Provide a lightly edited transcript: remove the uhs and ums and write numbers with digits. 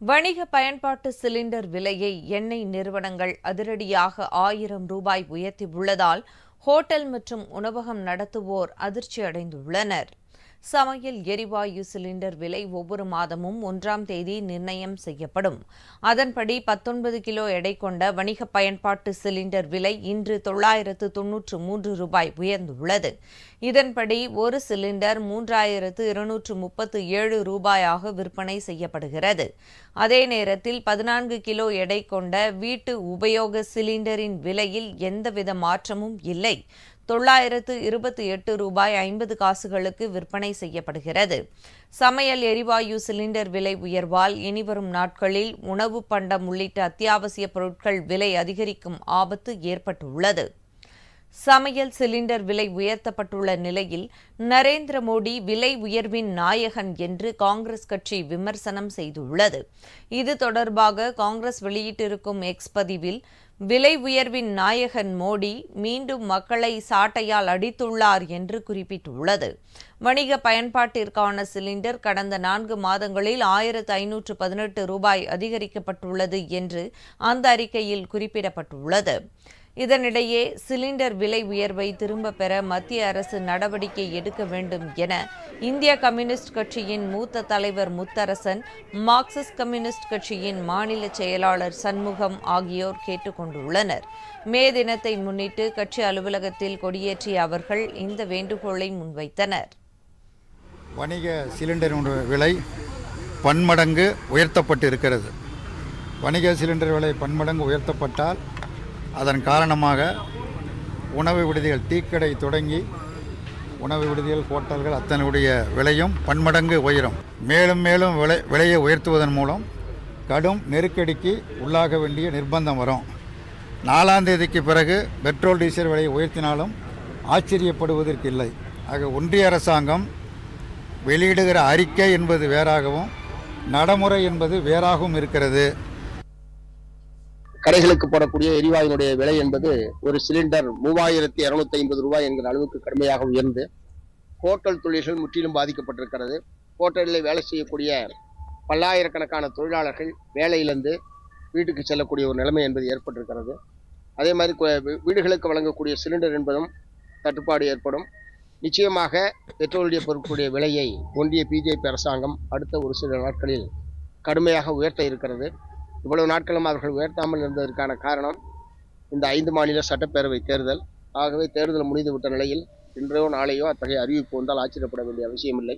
வணிக பயன்பாட்டு சிலிண்டர் விலையை எண்ணெய் நிறுவனங்கள் அதிரடியாக ரூபாய் 1000 உயர்த்தியுள்ளதால் ஹோட்டல் மற்றும் உணவகம் நடத்துவோர் அதிர்ச்சியடைந்துள்ளனர். சமையல் எரிவாயு சிலிண்டர் விலை ஒவ்வொரு மாதமும் 1ஆம் தேதி நிர்ணயம் செய்யப்படும். அதன்படி 19 கிலோ எடை கொண்ட வணிக பயன்பாட்டு சிலிண்டர் விலை இன்று ரூபாய் 993 உயர்ந்துள்ளது. இதன்படி ஒரு சிலிண்டர் 3237 ரூபாயாக விற்பனை செய்யப்படுகிறது. அதே நேரத்தில் 14 கிலோ எடை கொண்ட வீட்டு உபயோக சிலிண்டரின் விலையில் எந்தவித மாற்றமும் இல்லை. 928 ரூபாய் 50 காசுகளுக்கு விற்பனை செய்யப்படுகிறது. சமையல் எரிவாயு சிலிண்டர் விலை உயர்வால் இனிவரும் நாட்களில் உணவு பண்டம் உள்ளிட்ட அத்தியாவசிய பொருட்கள் விலை அதிகரிக்கும் ஆபத்து ஏற்பட்டுள்ளது. சமையல் சிலிண்டர் விலை உயர்த்தப்பட்டுள்ள நிலையில் நரேந்திர மோடி விலை உயர்வின் நாயகன் என்று காங்கிரஸ் கட்சி விமர்சனம் செய்துள்ளது. இது தொடர்பாக காங்கிரஸ் வெளியிட்டிருக்கும் எக்ஸ் பதிவில், விலை உயர்வின் நாயகன் மோடி மீண்டும் மக்களை சாட்டையால் அடித்துள்ளார் என்று குறிப்பிட்டுள்ளது. வணிக பயன்பாட்டிற்கான சிலிண்டர் கடந்த 4 மாதங்களில் 1518 ரூபாய் அதிகரிக்கப்பட்டுள்ளது என்று அந்த அறிக்கையில் குறிப்பிடப்பட்டுள்ளது. இதனிடையே சிலிண்டர் விலை உயர்வை திரும்பப் பெற மத்திய அரசு நடவடிக்கை எடுக்க வேண்டும் என இந்திய கம்யூனிஸ்ட் கட்சியின் மூத்த தலைவர் முத்தரசன், மார்க்சிஸ்ட் கம்யூனிஸ்ட் கட்சியின் மாநில செயலாளர் சண்முகம் ஆகியோர் கேட்டுக் கொண்டுள்ளனர். மே தினத்தை முன்னிட்டு கட்சி அலுவலகத்தில் கொடியேற்றிய அவர்கள் இந்த வேண்டுகோளை முன்வைத்தனர். வணிக சிலிண்டரின் விலை பன்மடங்கு உயர்த்தப்பட்டிருக்கிறது. வணிக சிலிண்டர் விலை பன்மடங்கு உயர்த்தப்பட்டால் அதன் காரணமாக உணவு விடுதிகள், டீக்கடை தொடங்கி உணவு விடுதிகள், ஹோட்டல்கள் அத்தனையுடைய விலையும் பன்மடங்கு உயரும். மேலும் மேலும் விலையை உயர்த்துவதன் மூலம் கடும் நெருக்கடிக்கு உள்ளாக வேண்டிய நிர்பந்தம் வரும். 4ஆம் தேதிக்கு பிறகு பெட்ரோல் டீசல் விலையை உயர்த்தினாலும் ஆச்சரியப்படுவதற்கு இல்லை. ஆக ஒன்றிய அரசாங்கம் வெளியிடுகிற அறிக்கை என்பது வேறாகவும் நடைமுறை என்பது வேறாகவும் இருக்கிறது. கடைகளுக்கு போடக்கூடிய எரிவாயுடைய விலை என்பது ஒரு சிலிண்டர் 3250 ரூபாய் என்கிற அளவுக்கு கடுமையாக உயர்ந்து ஹோட்டல் தொழில்கள் முற்றிலும் பாதிக்கப்பட்டிருக்கிறது. ஹோட்டலில் வேலை செய்யக்கூடிய பல்லாயிரக்கணக்கான தொழிலாளர்கள் வேலையிலிருந்து வீட்டுக்கு செல்லக்கூடிய ஒரு நிலைமை என்பது ஏற்பட்டிருக்கிறது. அதே மாதிரி வீடுகளுக்கு வழங்கக்கூடிய சிலிண்டர் என்பதும் தட்டுப்பாடு ஏற்படும். நிச்சயமாக பெட்ரோலிய பொருட்களுடைய விலையை ஒன்றிய பிஜேபி அரசாங்கம் அடுத்த ஒரு சில நாட்களில் கடுமையாக உயர்த்த இருக்கிறது. இவ்வளவு நாட்களும் அவர்கள் உயர்த்தாமல் இருந்ததற்கான காரணம் இந்த 5 மாநில சட்டப்பேரவை தேர்தல். ஆகவே தேர்தல் முடிந்துவிட்ட நிலையில் இன்றையோ நாளையோ அத்தகைய அறிவிப்பு வந்தால் ஆச்சரியப்பட வேண்டிய அவசியமில்லை.